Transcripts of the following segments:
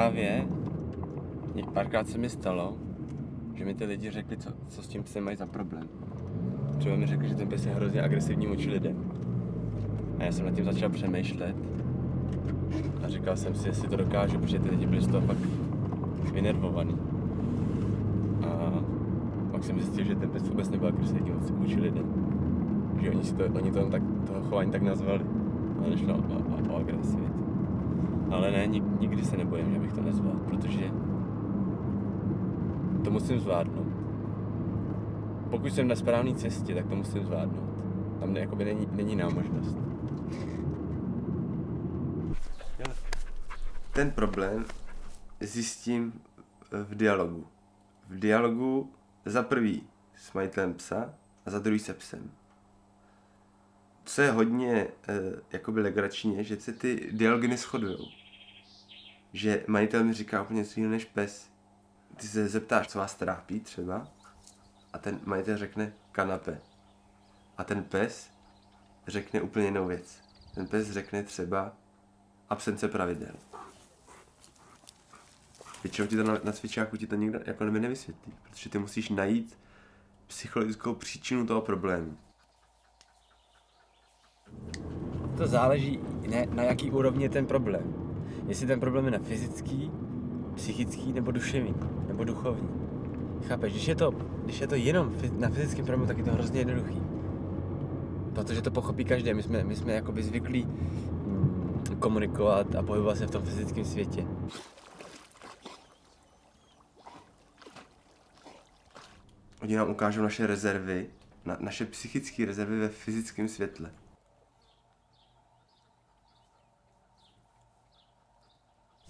právě párkrát se mi stalo, že mi ty lidi řekli, co s tím psem mají za problém. Třeba mi řekli, že ten pes je hrozně agresivní vůči lidem. A já jsem nad tím začal přemýšlet a říkal jsem si, jestli to dokážu, protože ty lidi byli z toho fakt vynervovaný. A pak jsem zjistil, že ten pes vůbec nebyl agresivní vůči lidem. Že oni to tak, toho chování tak nazvali, ale nešlo o agresivitu. Ale ne, nikdy se nebojím, že bych to nezvládl, protože to musím zvládnout. Pokud jsem na správné cestě, tak to musím zvládnout. Tam není jiná možnost. Ten problém zjistím v dialogu. V dialogu za prvý s majitelem psa a za druhý se psem. Co je hodně jakoby legrační, je, že se ty dialogy neshodujou. Že majitel mi říká úplně něco jiného než pes. Ty se zeptáš, co vás trápí třeba, a ten majitel řekne kanapé. A ten pes řekne úplně jinou věc. Ten pes řekne třeba absence pravidel. Většinou ti to na cvičáku ti to nikdo jako nevysvětlí, protože ty musíš najít psychologickou příčinu toho problému. To záleží, na jaký úrovni je ten problém. Jestli ten problém je na fyzický, psychický nebo duševní, nebo duchovní. Chápeš, když je to jenom na fyzickém problému, tak je to hrozně jednoduchý. Protože to pochopí každý, my jsme jakoby zvyklí komunikovat a pohybovat se v tom fyzickém světě. Oni nám ukážou naše rezervy, naše psychické rezervy ve fyzickém světle.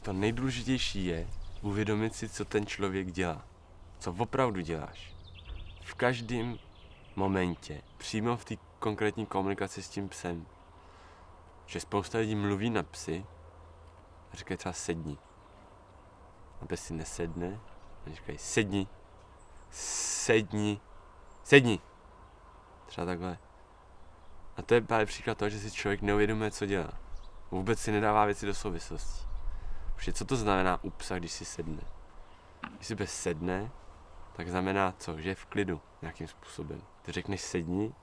To nejdůležitější je uvědomit si, co ten člověk dělá. Co opravdu děláš. V každém momentě, přímo v té konkrétní komunikaci s tím psem. Že spousta lidí mluví na psy a říkají třeba sedni. A pes si nesedne a říkají sedni. Třeba takhle. A to je právě příklad toho, že si člověk neuvědomuje, co dělá. Vůbec si nedává věci do souvislostí. Protože co to znamená u psa, když si sedne? Když si pes sedne, tak znamená co? Že je v klidu nějakým způsobem. Ty řekneš sedni,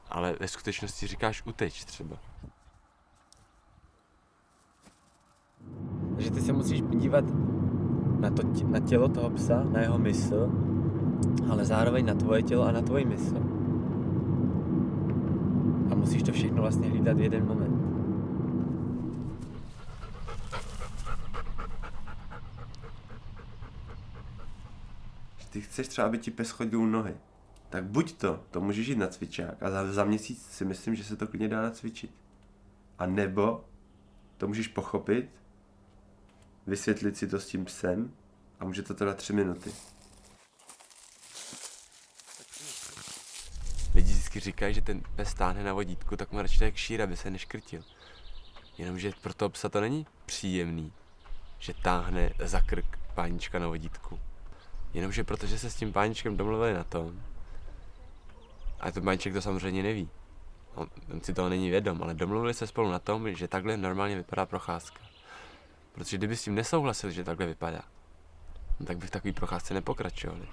ale ve skutečnosti říkáš uteč třeba. Takže ty se musíš dívat na tělo toho psa, na jeho mysl, ale zároveň na tvoje tělo a na tvoji mysl. A musíš to všechno vlastně hlídat v jeden moment. Ty chceš třeba, aby ti pes chodil u nohy. Tak buď to můžeš jít na cvičák a za měsíc si myslím, že se to klidně dá nacvičit. A nebo to můžeš pochopit, vysvětlit si to s tím psem a může to trvat 3 minuty. Lidi vždycky říkají, že ten pes táhne na vodítku, tak mu radši tak šír, aby se neškrtil. Jenomže pro toho psa to není příjemný, že táhne za krk pánička na vodítku. Jenomže protože se s tím páničkem domluvili na tom, a ten pániček to samozřejmě neví, on si toho není vědom, ale domluvili se spolu na tom, že takhle normálně vypadá procházka. Protože kdyby s tím nesouhlasili, že takhle vypadá, no tak by v takové procházce nepokračovali.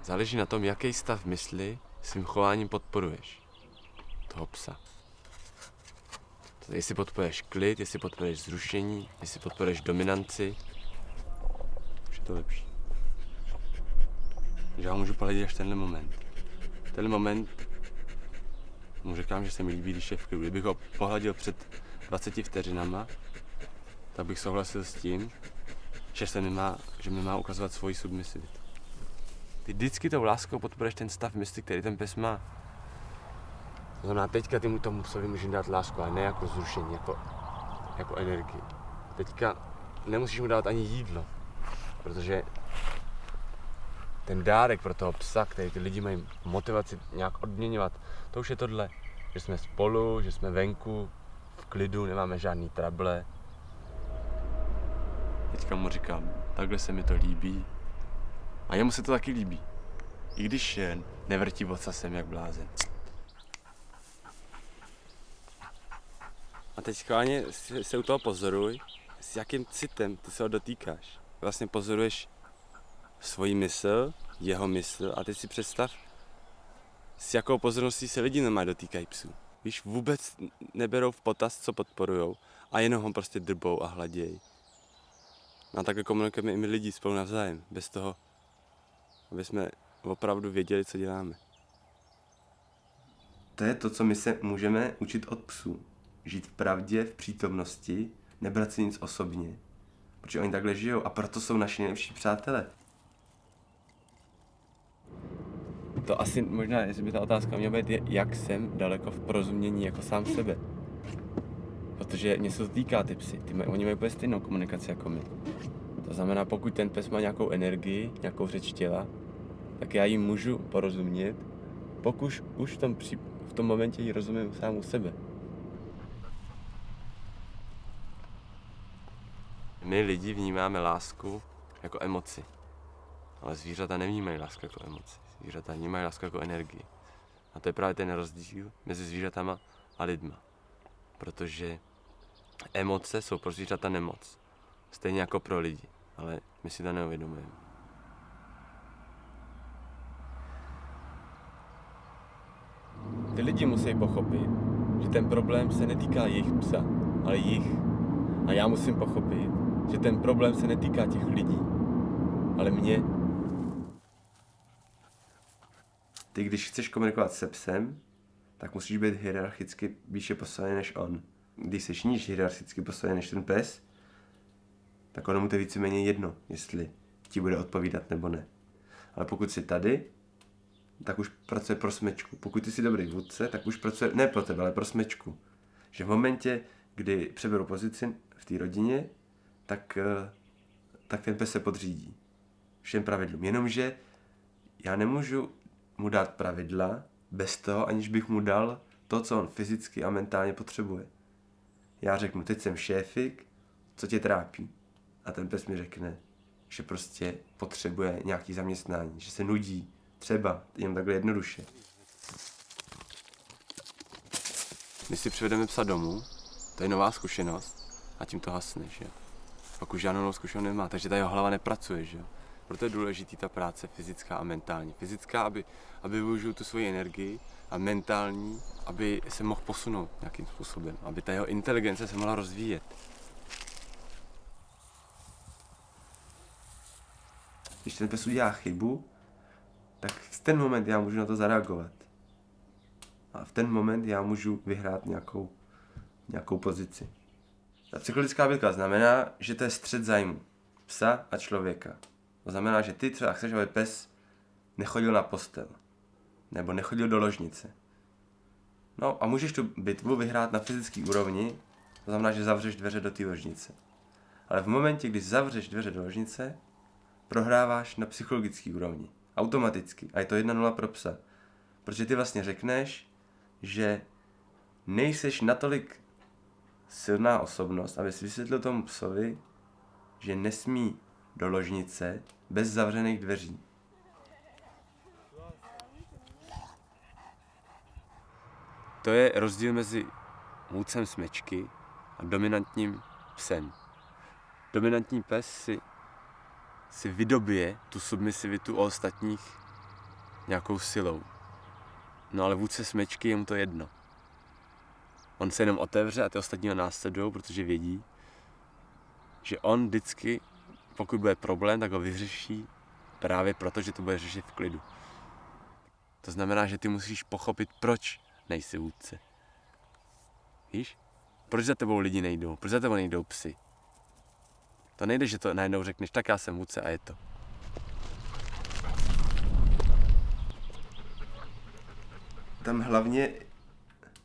Záleží na tom, jaký stav mysli svým chováním podporuješ toho psa. Jestli podporuješ klid, jestli podporuješ zrušení, jestli podporuješ dominanci, už je to lepší. Že já můžu pohledět až tenhle moment. Tenhle moment mu říkám, že se mi líbí, když je v klidu. Kdybych ho pohladil před 20 vteřinama, tak bych souhlasil s tím, že mi má ukazovat svoji submisivitu. Ty vždycky tou láskou podporuješ ten stav mysli, který ten pes má. To znamená, teďka ty mu tomu psovi můžeš dát lásku, ale ne jako zrušení, jako energii. Teďka nemusíš mu dát ani jídlo, protože ten dárek pro toho psa, který ty lidi mají motivaci nějak odměňovat, to už je tohle, že jsme spolu, že jsme venku, v klidu, nemáme žádný trable. Teďka mu říkám, takhle se mi to líbí a jemu se to taky líbí, i když nevrtí ocasem jak blázen. teď schválně se u toho pozoruj, s jakým citem ty se ho dotýkáš. Vlastně pozoruješ svoji mysl, jeho mysl a teď si představ, s jakou pozorností se lidi normálně dotýkají psů. Víš, vůbec neberou v potaz, co podporujou a jenom ho prostě drbou a hladějí. A takhle komunikujeme i my lidi spolu navzájem, bez toho, aby jsme opravdu věděli, co děláme. To je to, co my se můžeme učit od psů. Žít v pravdě, v přítomnosti, nebrat si nic osobně. Protože oni takhle žijou a proto jsou naši nejlepší přátelé. To asi možná, jestli by ta otázka měla být, je, jak jsem daleko v porozumění jako sám sebe. Protože mě se to týká ty psy, oni mají úplně stejnou komunikaci jako my. To znamená, pokud ten pes má nějakou energii, nějakou řeč těla, tak já jim můžu porozumět, pokud už v tom momentě ji rozumím sám u sebe. My lidi vnímáme lásku jako emoci, ale zvířata nevnímají lásku jako emoci. Zvířata vnímají lásku jako energii. A to je právě ten rozdíl mezi zvířatama a lidma. Protože emoce jsou pro zvířata nemoc. Stejně jako pro lidi, ale my si to neuvědomujeme. Ty lidi musí pochopit, že ten problém se netýká jejich psa, ale jich. A já musím pochopit, že ten problém se netýká těch lidí, ale mě. Ty, když chceš komunikovat se psem, tak musíš být hierarchicky výše postavený než on. Když jsi níž hierarchicky postavený než ten pes, tak ono mu to víceméně jedno, jestli ti bude odpovídat nebo ne. Ale pokud jsi tady, tak už pracuje pro smečku. Pokud ty jsi dobrý vůdce, tak už pracuje ne pro tebe, ale pro smečku. Že v momentě, kdy přeberu pozici v té rodině, tak ten pes se podřídí všem pravidlům. Jenomže já nemůžu mu dát pravidla bez toho, aniž bych mu dal to, co on fyzicky a mentálně potřebuje. Já řeknu, teď jsem šéfik, co tě trápí? A ten pes mi řekne, že prostě potřebuje nějaký zaměstnání, že se nudí, třeba, jen takhle jednoduše. Když si přivedeme psa domů, to je nová zkušenost a tím to hasne, že jo. Pak už žádnou novou zkušenost nemá, takže ta jeho hlava nepracuje, že jo. Proto je důležitý ta práce fyzická a mentální. Fyzická, aby využil tu svoji energii, a mentální, aby se mohl posunout nějakým způsobem, aby ta jeho inteligence se mohla rozvíjet. Když ten pes udělá chybu, tak v ten moment já můžu na to zareagovat. A v ten moment já můžu vyhrát nějakou pozici. Ta psychologická bytka znamená, že to je střet zájmu psa a člověka. To znamená, že ty třeba chceš, aby pes nechodil na postel. Nebo nechodil do ložnice. No a můžeš tu bitvu vyhrát na fyzické úrovni, to znamená, že zavřeš dveře do té ložnice. Ale v momentě, kdy zavřeš dveře do ložnice, prohráváš na psychologické úrovni. Automaticky. A je to 1-0 pro psa. Protože ty vlastně řekneš, že nejseš natolik silná osobnost, abys vysvětlil tomu psovi, že nesmí do ložnice bez zavřených dveří. To je rozdíl mezi vůdcem smečky a dominantním psem. Dominantní pes si vydobije tu submisivitu o ostatních nějakou silou. No ale vůdce smečky je mu to jedno. On se jenom otevře a ty ostatní ho následují, protože vědí, že on vždycky, pokud bude problém, tak ho vyřeší právě proto, že to bude řešit v klidu. To znamená, že ty musíš pochopit, proč nejsi vůdce. Víš? Proč za tebou lidi nejdou? Proč za tebou nejdou psy? To nejde, že to najednou řekneš, tak já jsem vůdce a je to. Tam hlavně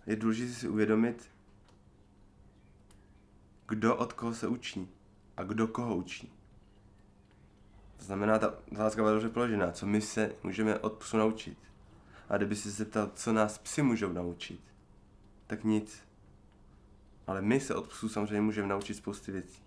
je důležité si uvědomit, kdo od koho se učí a kdo koho učí. To znamená, ta otázka byla dobře položená, co my se můžeme od psu naučit. A kdyby si se zeptal, co nás psi můžou naučit, tak nic. Ale my se od psů samozřejmě můžeme naučit spousty věcí.